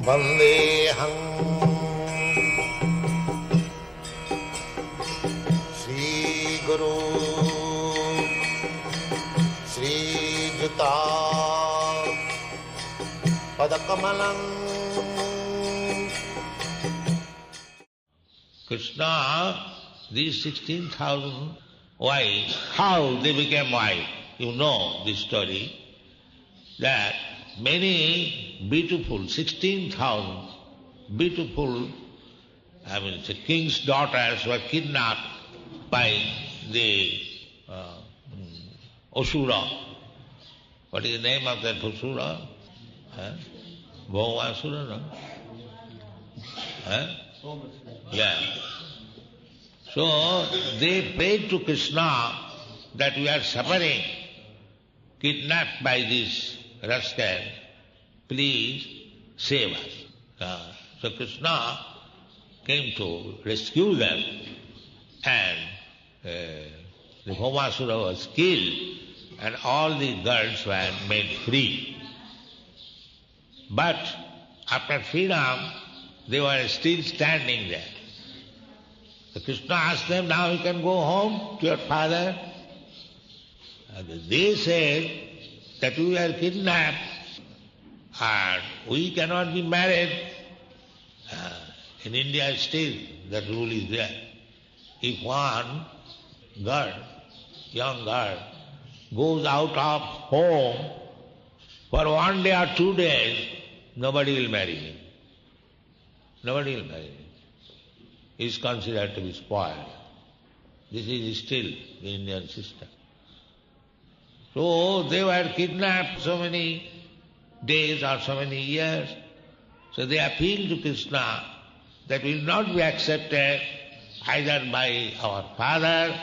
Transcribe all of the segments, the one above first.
Vandeham Sri Guru Sri Juta Padakamalam. Krishna, these 16,000 wives, how they became wife? You know this story, that many beautiful, 16,000 beautiful, the king's daughters were kidnapped by the Asura. What is the name of that Asura? Bhaumasura, no? Yeah. So they prayed to Krishna that we are suffering, kidnapped by this rascal, please save us. So Krishna came to rescue them, and the Bhaumasura was killed and all the girls were made free. But after freedom, they were still standing there. So Krishna asked them, now you can go home to your father. And they said that we are kidnapped and we cannot be married. In India still that rule is there. If one girl, young girl, goes out of home for 1 day or 2 days, nobody will marry him. Nobody will marry him. He is considered to be spoiled. This is still the Indian system. So they were kidnapped so many days or so many years. So they appealed to Krishna that will not be accepted either by our father,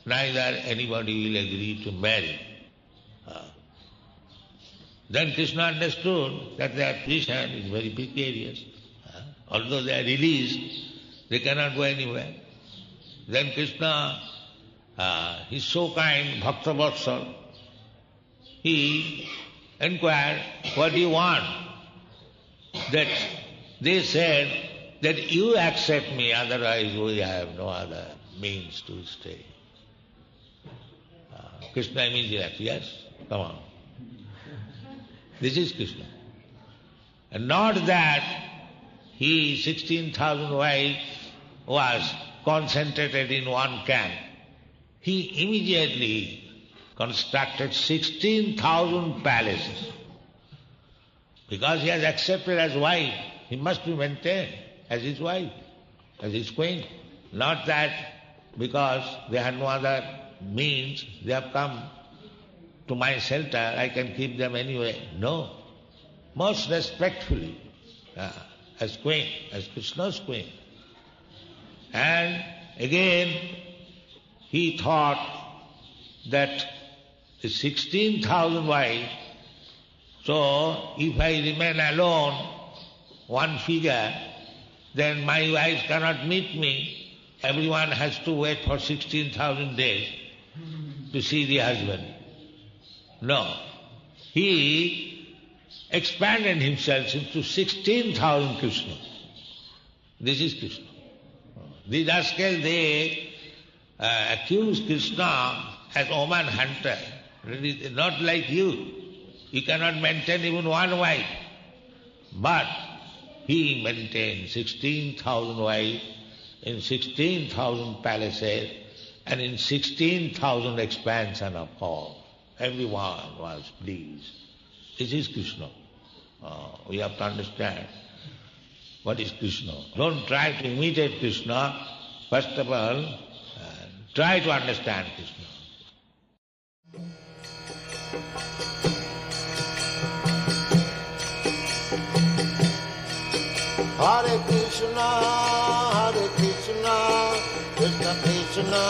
neither anybody will agree to marry. Then Krishna understood that their position is very precarious. Although they are released, they cannot go anywhere. Then Krishna, he is so kind, Bhakta Vatsal, he inquired, what do you want? That they said that you accept me, otherwise we have no other means to stay. Krishna immediately, yes, come on. This is Krishna. And not that he, 16,000 wives, was concentrated in one camp. He immediately constructed 16,000 palaces. Because he has accepted as wife, he must be maintained as his wife, as his queen. Not that because they had no other means, they have come to my shelter, I can keep them anyway. No. Most respectfully, as queen, as Krishna's queen. And again, he thought that the 16,000 wives, so if I remain alone, one figure, then my wives cannot meet me. Everyone has to wait for 16,000 days to see the husband. No. He expanded himself into 16,000 Krishna. This is Krishna. These rascals, they accuse Krishna as woman hunter. Not like you. You cannot maintain even one wife. But he maintained 16,000 wives in 16,000 palaces and in 16,000 expansion of hall. Everyone was pleased. This is Krishna. We have to understand what is Krishna. Don't try to imitate Krishna. First of all, try to understand Krishna. Hare Krishna, Krishna Krishna,